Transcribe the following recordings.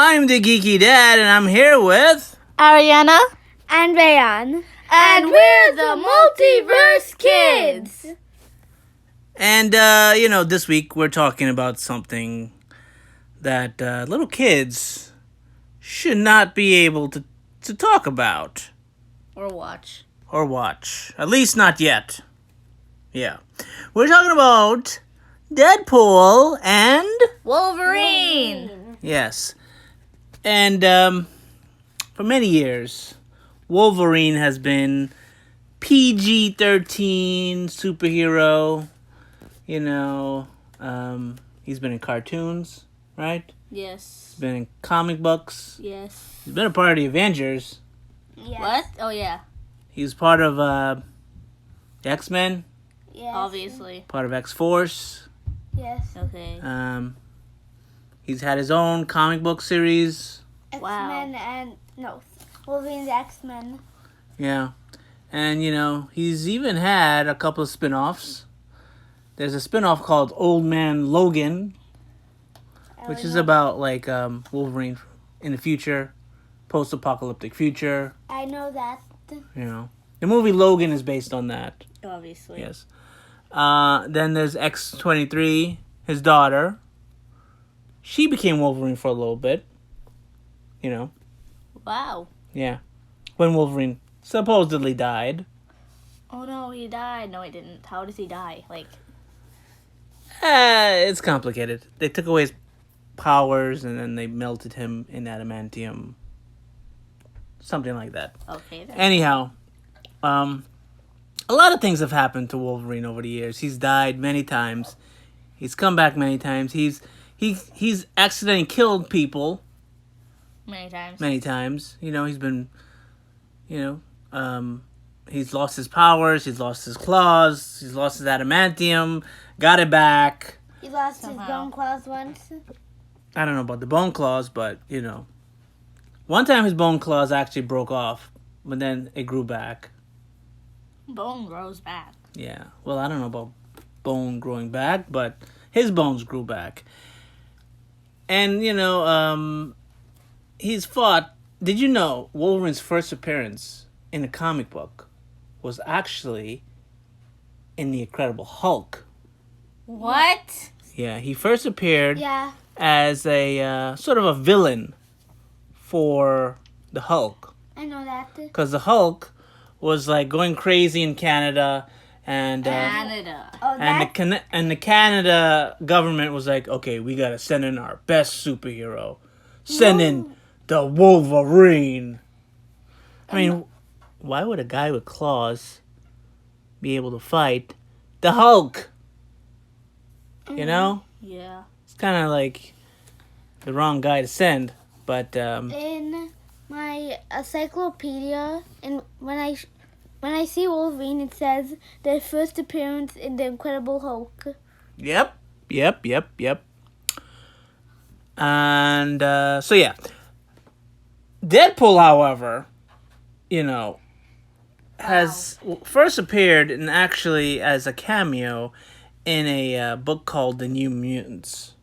I'm the Geeky Dad, and I'm here with Ariana. And Rayan. And we're the Multiverse Kids. And, this week we're talking about something that little kids should not be able to talk about. Or watch. Or watch. At least not yet. Yeah. We're talking about Deadpool and Wolverine. Yes. And for many years, Wolverine has been PG-13 superhero. He's been in cartoons, right? Yes. He's been in comic books. Yes. He's been a part of the Avengers. Yes. What? Oh, yeah. He was part of the X-Men, Yes. Obviously. part of X-Force. Yes. Okay. He's had his own comic book series. X-Men Wolverine's X-Men. Yeah. And, he's even had a couple of spin-offs. There's a spin-off called Old Man Logan, which is about, Wolverine in the future, post-apocalyptic future. I know that. The movie Logan is based on that. Obviously. Yes. Then there's X-23, his daughter. She became Wolverine for a little bit. Wow. Yeah. When Wolverine supposedly died. Oh, no, he died. No, he didn't. How does he die? It's complicated. They took away his powers and then they melted him in adamantium. Something like that. Okay, then. Anyhow, a lot of things have happened to Wolverine over the years. He's died many times. He's come back many times. He's accidentally killed people Many times. many times. He's been, he's lost his powers. He's lost his claws. He's lost his adamantium. Got it back. He lost Somehow. his bone claws once. I don't know about the bone claws, but, one time his bone claws actually broke off, but then it grew back. Bone grows back. Yeah. Well, I don't know about bone growing back, but his bones grew back. And, he's fought. Did you know Wolverine's first appearance in a comic book was actually in The Incredible Hulk? What? Yeah, he first appeared Yeah. as a sort of a villain for the Hulk. I know that. Because the Hulk was going crazy in Canada, and Canada. Oh, that. the Canada government was like, okay, we gotta send in our best superhero, send in the Wolverine. I mean, why would a guy with claws be able to fight the Hulk? Yeah. It's kind of like the wrong guy to send, but In my encyclopedia, and when I see Wolverine, it says their first appearance in The Incredible Hulk. Yep. And so yeah, Deadpool, however, has first appeared and actually as a cameo in a book called The New Mutants.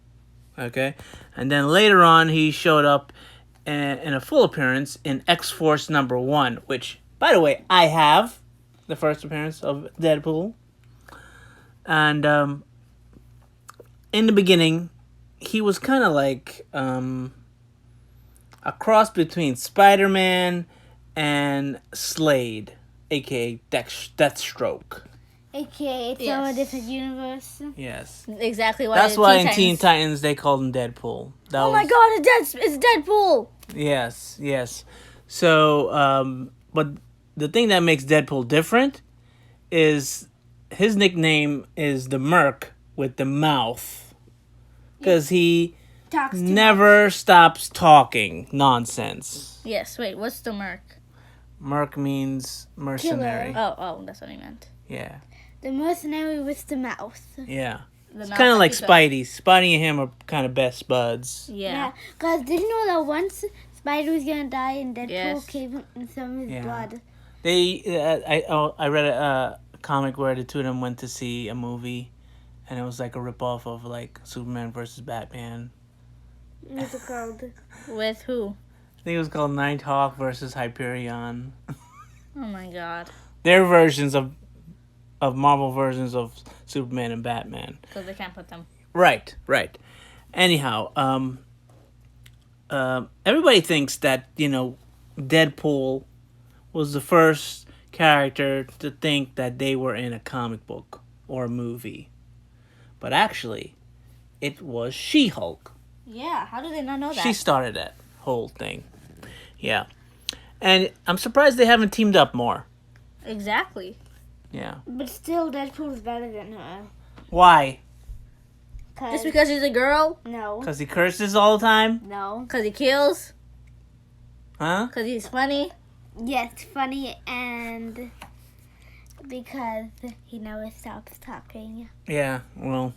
Okay, and then later on he showed up in a full appearance in X-Force #1, which, by the way, I have the first appearance of Deadpool. And in the beginning, he was kind of like a cross between Spider-Man and Slade, a.k.a. Deathstroke. AKA, it's Yes. from a different universe. Yes. Exactly why. That's why in Teen Titans they called him Deadpool. Oh my god, it's Deadpool! Yes. So, but the thing that makes Deadpool different is his nickname is the Merc with the mouth. Because he Talks too never stops talking nonsense. Yes, wait, what's the merc? Merc means mercenary. Oh, that's what he meant. Yeah. The mercenary with the mouth. Yeah. The It's mouth kind of that like he's Spidey. Spidey and him are kind of best buds. Yeah. Guys, did you know that once Spider was gonna die and Deadpool Yes. came in some of his Yeah. blood? I read a comic where the two of them went to see a movie, and it was like a ripoff of like Superman versus Batman. What's it called? With who? I think it was called Nighthawk versus Hyperion. Oh my god. They're versions of Marvel versions of Superman and Batman. Because they can't put them. Right. Anyhow, everybody thinks that, Deadpool was the first character to think that they were in a comic book or a movie. But actually, it was She-Hulk. Yeah, how do they not know that? She started that whole thing. Yeah. And I'm surprised they haven't teamed up more. Exactly. Yeah. But still, Deadpool's better than her. Why? Just because she's a girl? No. Because he curses all the time? No. Because he kills? Huh? Because he's funny? Yes, funny, and because he never stops talking. Yeah, well,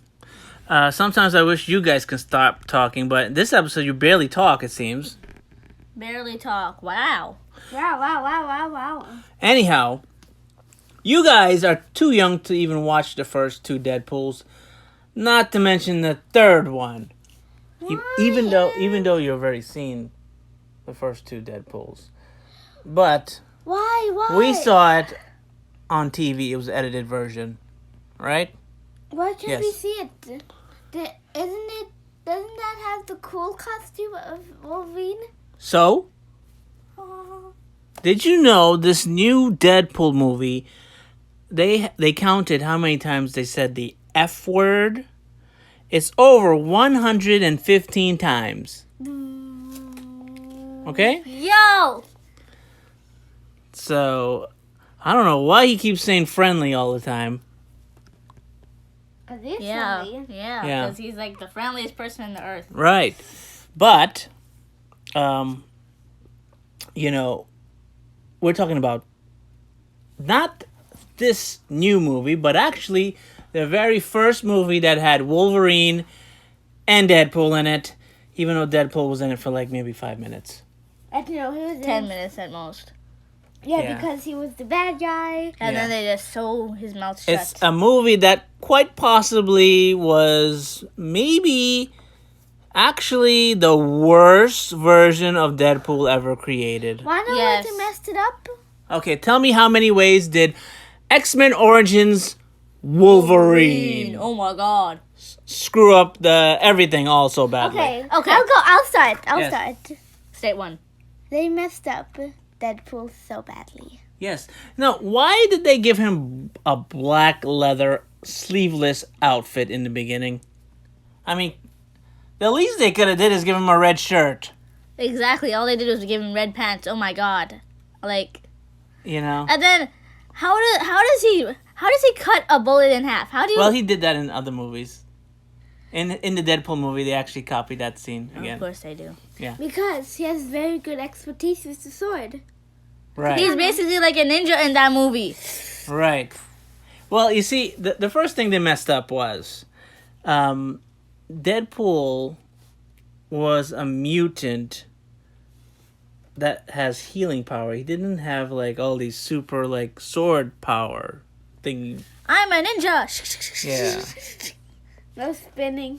sometimes I wish you guys can stop talking, but this episode you barely talk, it seems. Barely talk. Wow. Wow. Anyhow, you guys are too young to even watch the first two Deadpools, not to mention the third one. Even though you've already seen the first two Deadpools. But Why? we saw it on TV. It was an edited version, right? Why can't Yes. we see it? Doesn't that have the cool costume of Wolverine? So, did you know this new Deadpool movie, they counted how many times they said the F word? It's over 115 times. Okay? Yo! So, I don't know why he keeps saying friendly all the time. Cause it's Yeah. funny. Yeah. Yeah. Because he's like the friendliest person on the earth. Right. But, we're talking about not this new movie, but actually the very first movie that had Wolverine and Deadpool in it, even though Deadpool was in it for like maybe 5 minutes. I don't know, he was 10 in. minutes at most. Yeah, because he was the bad guy. And Yeah. then they just sew his mouth shut. It's a movie that quite possibly was maybe actually the worst version of Deadpool ever created. Wanna know Yes. what messed it up? Okay, tell me how many ways did X-Men Origins Wolverine Oh my god. screw up the everything all so badly? Okay. Okay. I'll start. Yes. start. State one. They messed up Deadpool so badly. Yes. Now, why did they give him a black leather sleeveless outfit in the beginning? I mean, the least they could have did is give him a red shirt. Exactly. All they did was give him red pants. Oh my god. Like, You know? and then how does he cut a bullet in half? How do you? Well, he did that in other movies. In the Deadpool movie, they actually copied that scene Of again. course they do. Because he has very good expertise with the sword. Right. He's basically like a ninja in that movie. Right. Well, you see, the first thing they messed up was Deadpool was a mutant that has healing power. He didn't have like all these super like sword power thing. I'm a ninja. Yeah. No spinning.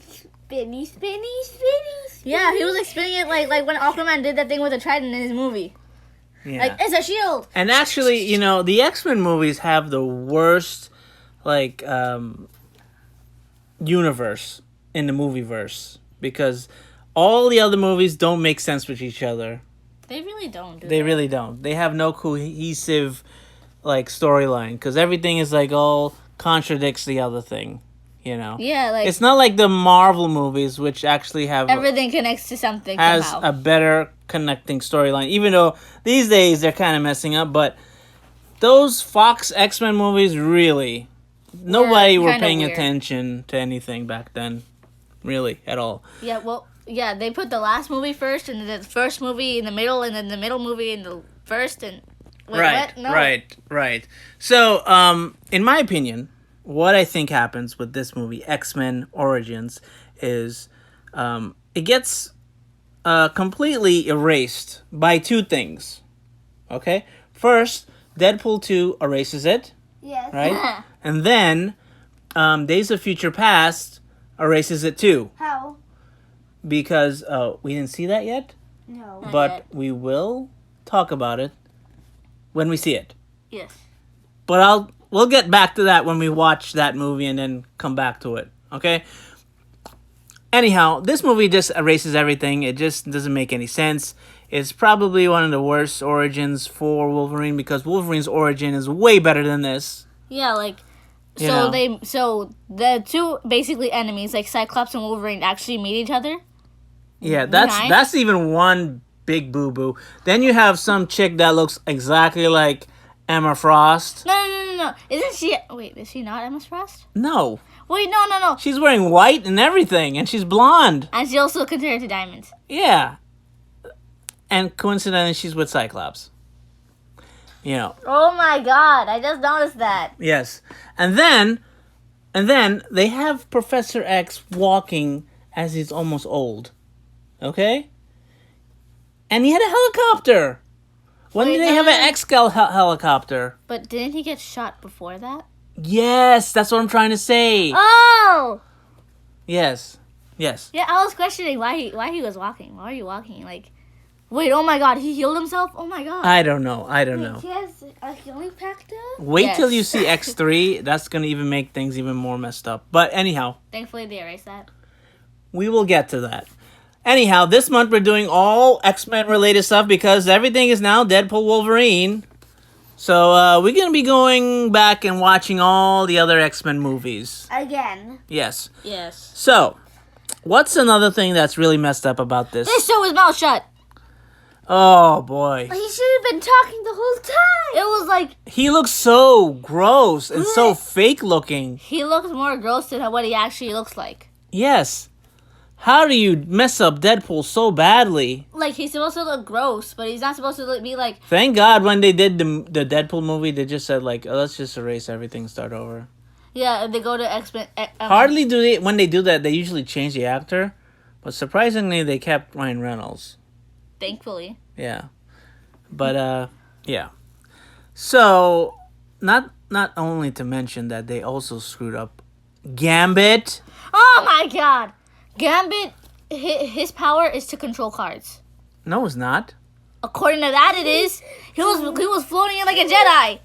Spinny. Yeah, he was like spinning it like when Aquaman did that thing with a trident in his movie. Yeah. Like, it's a shield. And actually, the X-Men movies have the worst like universe in the movieverse because all the other movies don't make sense with each other. They really don't do They that. really don't. They have no cohesive like storyline because everything is like all contradicts the other thing. Yeah, like It's not like the Marvel movies, which actually have everything connects to something has somehow. a better connecting storyline. Even though these days they're kind of messing up, but those Fox X-Men movies really nobody were kinda paying weird. attention to anything back then, really at all. Yeah, well, yeah, they put the last movie first, and then the first movie in the middle, and then the middle movie in the first, and wait, Right, what? No. right. So, in my opinion, what I think happens with this movie, X-Men Origins, is it gets completely erased by two things. Okay? First, Deadpool 2 erases it, Yes. right? And then Days of Future Past erases it too. How? because we didn't see that yet, No. Not but yet. we will talk about it when we see it. Yes. But we'll get back to that when we watch that movie and then come back to it. Okay? Anyhow, this movie just erases everything. It just doesn't make any sense. It's probably one of the worst origins for Wolverine because Wolverine's origin is way better than this. Yeah, like You know. so the two basically enemies, like Cyclops and Wolverine, actually meet each other. Yeah, Nice. that's even one big boo-boo. Then you have some chick that looks exactly like Emma Frost. No. Isn't she? Wait, is she not Emma Frost? No. Wait, no. She's wearing white and everything, and she's blonde. And she also compared to Diamond. Yeah. And coincidentally, she's with Cyclops. You know. Oh my god! I just noticed that. Yes. And then they have Professor X walking as he's almost old. Okay? And he had a helicopter. When Wait, did they no, have no, an no. X-Cal helicopter? But didn't he get shot before that? Yes, that's what I'm trying to say. Oh! Yes. Yes. Yeah, I was questioning why he was walking. Why are you walking? Like, wait, oh my god, he healed himself? Oh my god. I don't know. He has a healing factor? Wait Yes. till you see X3. That's going to even make things even more messed up. But anyhow, Thankfully they erased that. we will get to that. Anyhow, this month we're doing all X-Men related stuff because everything is now Deadpool Wolverine. So we're going to be going back and watching all the other X-Men movies. Again. Yes. Yes. So, what's another thing that's really messed up about this? This show his mouth shut. Oh, boy. He should have been talking the whole time. It was like, He looks so gross and so fake looking. he looks more gross than what he actually looks like. Yes. How do you mess up Deadpool so badly? Like, he's supposed to look gross, but he's not supposed to be like, Thank God when they did the Deadpool movie, they just said, like, oh, let's just erase everything, start over. yeah, they go to X-Men. Hardly do they, when they do that, they usually change the actor. But surprisingly, they kept Ryan Reynolds. Thankfully. Yeah. But, yeah. So, not only to mention that they also screwed up Gambit. Oh my god! Gambit, his power is to control cards. No, it's not. According to that, it is. He was floating in like a Jedi.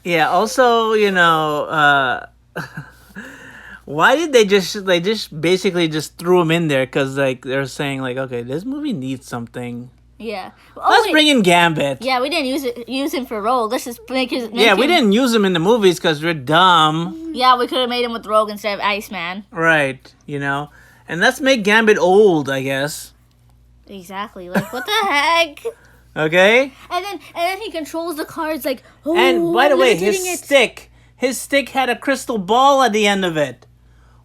Yeah, also, you know, why did they just basically just threw him in there? Because, like, they're saying, like, okay, this movie needs something. Yeah. Oh, Let's wait. bring in Gambit. Yeah, we didn't use him for Rogue. Let's just make his. Yeah, we didn't use him in the movies because we're dumb. Yeah, we could have made him with Rogue instead of Iceman. Right, you know? And let's make Gambit old, I guess. Exactly. Like, what the heck? Okay? And then he controls the cards like. Oh, And by the I'm way, levitating his stick had a crystal ball at the end of it.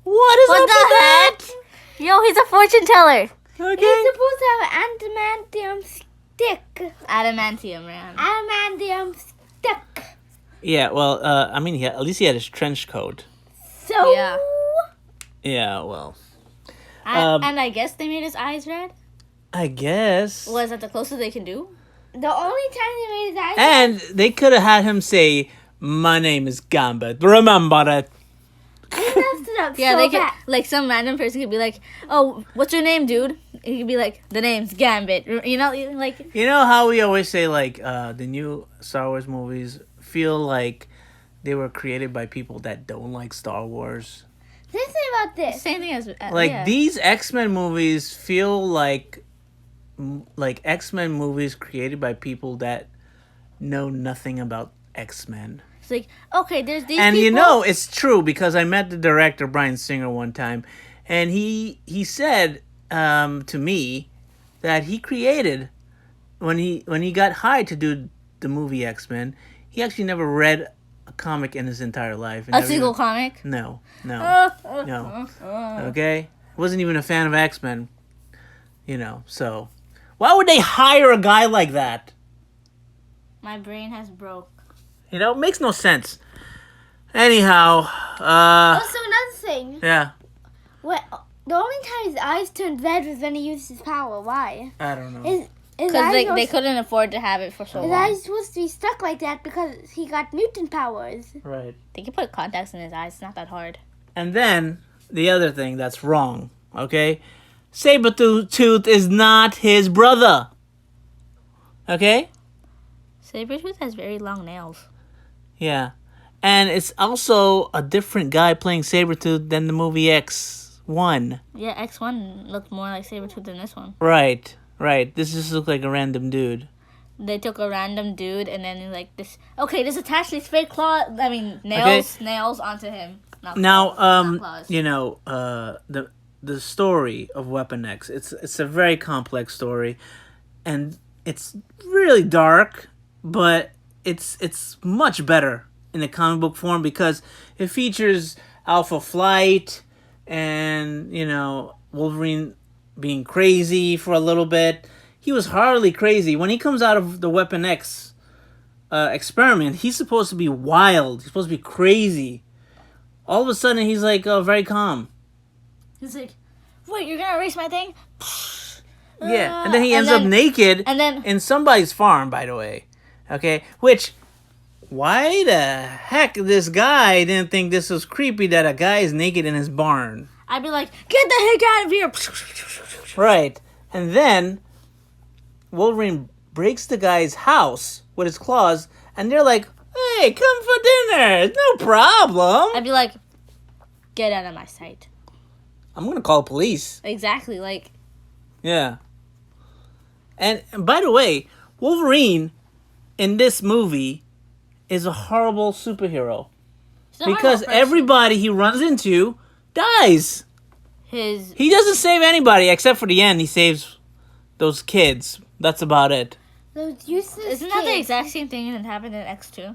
What is What up the with heck? that? Yo, he's a fortune teller. Okay. He's supposed to have an adamantium stick. Adamantium, man. Adamantium stick. Yeah, well, I mean, at least he had his trench coat. So. Yeah. Yeah, well, And I guess they made his eyes red. I guess. Was that the closest they can do? The only time they made his eyes. And they could have had him say, "My name is Gambit. Remember it." They messed it up Yeah, so they could, bad. like, some random person could be like, "Oh, what's your name, dude?" And he could be like, "The name's Gambit." You know, like, You know how we always say, like, the new Star Wars movies feel like they were created by people that don't like Star Wars? Let's say about this. same thing as Like, yeah. these X-Men movies feel like X-Men movies created by people that know nothing about X-Men. It's like, okay, there's these And people. you know, it's true because I met the director, Bryan Singer, one time, and he said to me that he created, when he got hired to do the movie X-Men, he actually never read a comic in his entire life. a single comic. No. No. No. Okay? Wasn't even a fan of X-Men. You know, so. Why would they hire a guy like that? My brain has broke. You know, it makes no sense. Anyhow, Also, another thing. yeah, What? The only time his eyes turned red was when he used his power. Why? I don't know. His Because eyes they couldn't afford to have it for so His long. eyes supposed to be stuck like that because he got mutant powers. Right. They can put contacts in his eyes. It's not that hard. And then, the other thing that's wrong, okay? Sabretooth is not his brother. Okay? Sabretooth has very long nails. Yeah. And it's also a different guy playing Sabretooth than the movie X1. Yeah, X1 looked more like Sabretooth than this one. Right. This just looked like a random dude. They took a random dude and then like this. Okay, just attach these fake nails onto him. Not claws. You know, the story of Weapon X. It's a very complex story, and it's really dark, but it's much better in the comic book form because it features Alpha Flight and Wolverine being crazy for a little bit. He was hardly crazy. When he comes out of the Weapon X experiment, he's supposed to be wild. He's supposed to be crazy. All of a sudden, he's like very calm. He's like, wait, you're going to erase my thing? Yeah, and then he ends up naked in somebody's farm, by the way. Okay, which, why the heck this guy didn't think this was creepy that a guy is naked in his barn? I'd be like, get the heck out of here! Right, and then Wolverine breaks the guy's house with his claws, and they're like, hey, come for dinner, no problem. I'd be like, get out of my sight. I'm gonna call police. Exactly, like... Yeah. And by the way, Wolverine in this movie is a horrible superhero. Because everybody he runs into dies. He doesn't save anybody except for the end. He saves those kids. That's about it. Those useless Isn't that the exact same thing that happened in X2?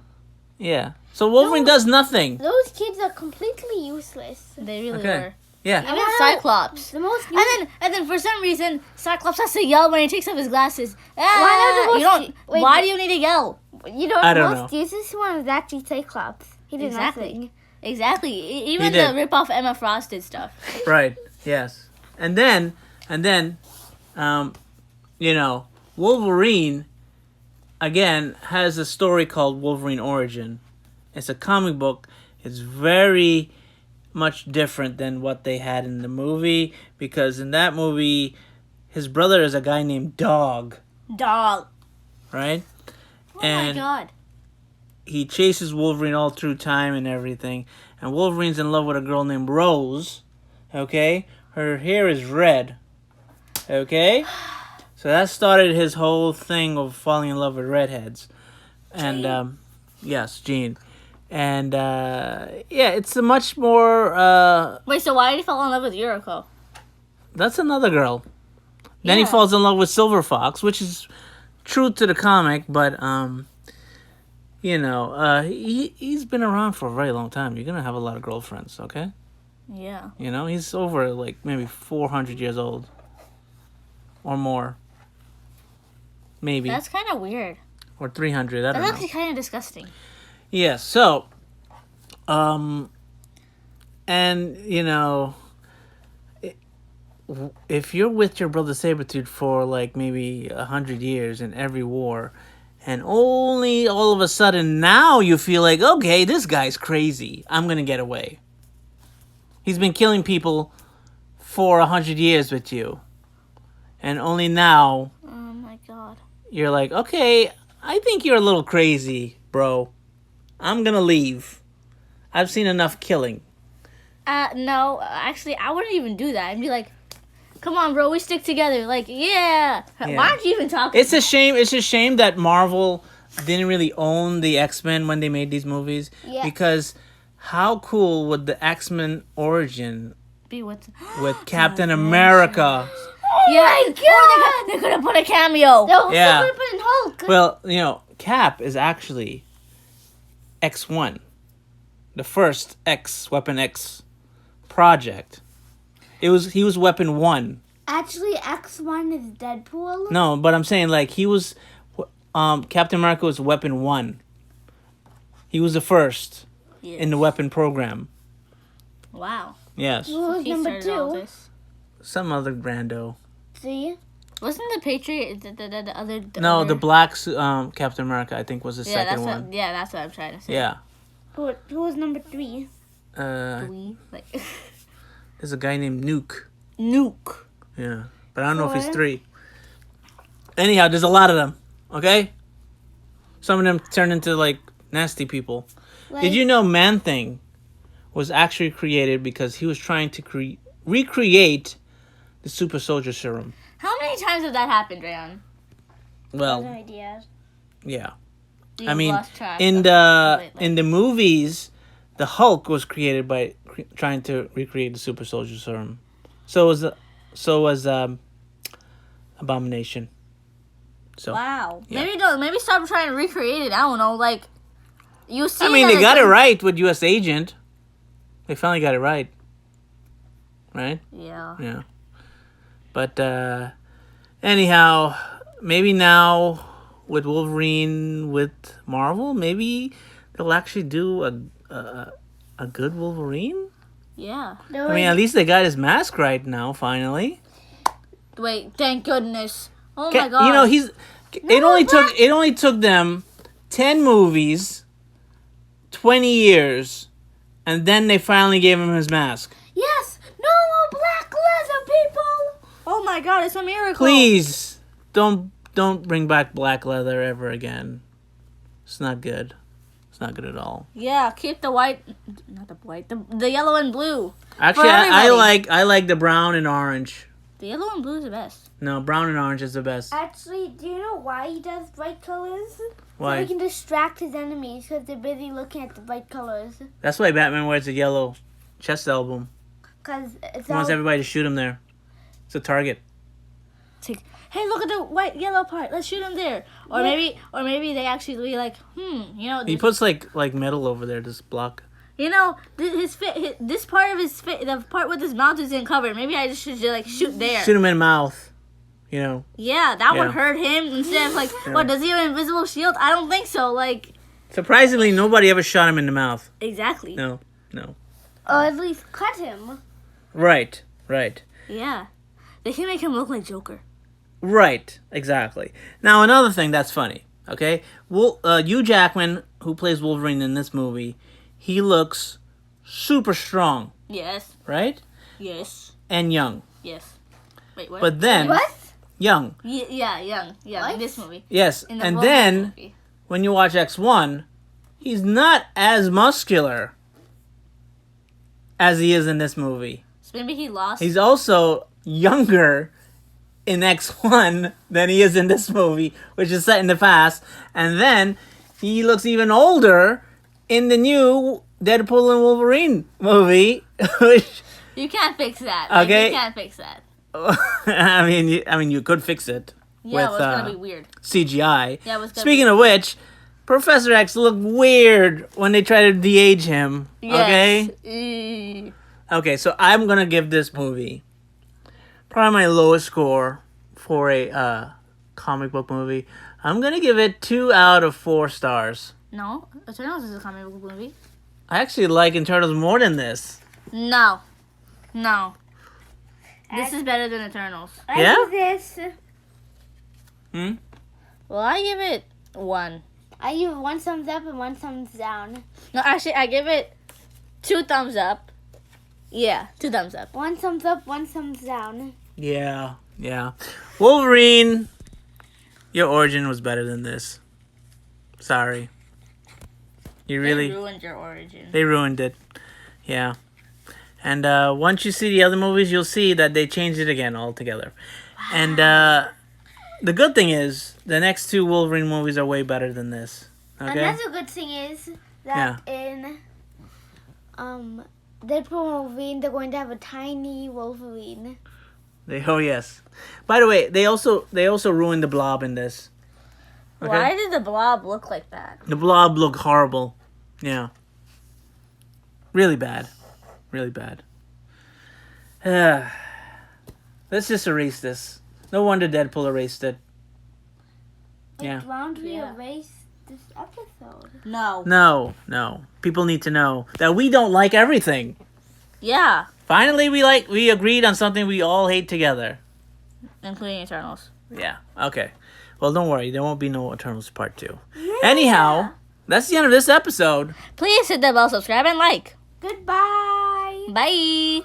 Yeah. So Wolverine does nothing. Those kids are completely useless. They really were. Yeah. Even Cyclops. The most and then for some reason, Cyclops has to yell when he takes off his glasses. Why do you need to yell? You know, I the don't most useless one was actually Cyclops. He did nothing. Exactly. Even the rip-off Emma Frost did stuff. Right. Yes. And then, Wolverine, again, has a story called Wolverine Origin. It's a comic book. It's very much different than what they had in the movie, because in that movie, his brother is a guy named Dog. Right? Oh and my god. He chases Wolverine all through time and everything. And Wolverine's in love with a girl named Rose. Okay? Her hair is red. Okay? So that started his whole thing of falling in love with redheads. And, yes, Jean. And, it's a much more, Wait, so why did he fall in love with Yuriko? That's another girl. Then he falls in love with Silver Fox, which is true to the comic, but, he's been around for a very long time. You're gonna have a lot of girlfriends, okay? Yeah. He's over, like, maybe 400 years old. Or more. Maybe. That's kind of weird. Or 300, I don't know. That's actually kind of disgusting. Yeah, so, if you're with your brother Sabretooth for like maybe 100 years in every war, and only all of a sudden now you feel like, okay, this guy's crazy, I'm gonna get away. He's been killing people for 100 years with you, and only now, Oh my god. you're like, okay, I think you're a little crazy, bro. I'm gonna leave. I've seen enough killing. No, actually, I wouldn't even do that. I'd be like, come on, bro, we stick together. Like, yeah. Why aren't you even talking? It's a shame that Marvel didn't really own the X-Men when they made these movies. Yeah. Because how cool would the X-Men origin be with Captain America? Oh my god! They could have put a cameo. They Yeah. could have put in Hulk. Well, Cap is actually X1. The first Weapon X project. He was Weapon 1. Actually, X1 is Deadpool. No, but I'm saying like he was Captain America was Weapon 1. He was the first in the weapon program. Wow. Yes. Who was He number started all 2? this. Some other Brando. See? Wasn't the Patriot the other? The black Captain America, I think, was the second one. That's what I'm trying to say. Yeah. Who was number 3? Like There's a guy named Nuke. Yeah. But I don't know if he's 3. Anyhow, there's a lot of them. Okay? Some of them turn into, like, nasty people. Did you know Man-Thing was actually created because he was trying to recreate the super soldier serum? How many times have that happened, Rayon? Well, No idea. yeah. You've I mean, lost track in the movies, the Hulk was created by trying to recreate the super soldier serum. So was Abomination. So wow. yeah. Maybe stop trying to recreate it. I don't know. Like, you see. I mean, they got it right with U.S. Agent. They finally got it right. Right? Yeah. Yeah. But anyhow, maybe now with Wolverine with Marvel, maybe they'll actually do a good Wolverine. Yeah. I mean, at least they got his mask right now. Finally. Wait. Thank goodness. Oh my god. You know, it only took them 10 movies, 20 years, and then they finally gave him his mask. Yes. No more black leather, people. Oh my god, it's a miracle. Please don't bring back black leather ever again. It's not good. It's not good at all. Yeah, keep the white, not the white, the yellow and blue. Actually, I like the brown and orange. The yellow and blue is the best. No, brown and orange is the best. Actually, do you know why he does bright colors? Why? So he can distract his enemies because they're busy looking at the bright colors. That's why Batman wears a yellow chest album. Because it's He wants everybody to shoot him there. It's a target. Hey, look at the white yellow part. Let's shoot him there. Or maybe they actually be like, you know. He puts like metal over there to block. You know, this part of his face, the part with his mouth isn't covered. Maybe I just should like shoot there. Shoot him in the mouth. You know. Yeah, that would hurt him instead of like, what, does he have an invisible shield? I don't think so. Like. Surprisingly, nobody ever shot him in the mouth. Exactly. No. Or at least cut him. Right. Yeah. They can make him look like Joker. Right, exactly. Now, another thing that's funny, okay? Hugh Jackman, who plays Wolverine in this movie, he looks super strong, Yes. right? Yes. And young. Yes. Wait, what? But then... What? Young. Yeah, young. Yeah, in this movie. Yes, In the and Wolverine then, movie. when you watch X1, he's not as muscular as he is in this movie. So maybe he lost... He's also younger in X1 than he is in this movie, which is set in the past. And then he looks even older in the new Deadpool and Wolverine movie. Which, you can't fix that. Okay. You can't fix that. I mean, you could fix it. Yeah, with, it's gonna be weird. CGI. Yeah, it was gonna Speaking of which, Professor X looked weird when they tried to de-age him. Yes. Okay? Okay, so I'm gonna give this movie probably my lowest score for a comic book movie. I'm gonna give it 2 out of 4 stars. No, Eternals is a comic book movie. I actually like Eternals more than this. No. This is better than Eternals. Yeah? I give this... Well, I give it 1. I give 1 thumbs up and 1 thumbs down. No, actually, I give it 2 thumbs up. Yeah, 2 thumbs up. 1 thumbs up, 1 thumbs down. Yeah. Wolverine, your origin was better than this. Sorry. You really... They ruined your origin. They ruined it. Yeah. And once you see the other movies, you'll see that they changed it again altogether. Wow. And the good thing is, the next 2 Wolverine movies are way better than this. Okay? Another good thing is that in Deadpool and Wolverine, they're going to have a tiny Wolverine. Oh yes. By the way, they also ruined the Blob in this. Okay? Why did the Blob look like that? The Blob looked horrible. Yeah. Really bad. Let's just erase this. No wonder Deadpool erased it. Yeah. Why don't we erase this episode? No. No. People need to know that we don't like everything. Yeah. Finally, we agreed on something we all hate together. Including Eternals. Yeah. Okay. Well, don't worry. There won't be no Eternals Part 2. Yeah. Anyhow, that's the end of this episode. Please hit the bell, subscribe, and like. Goodbye. Bye.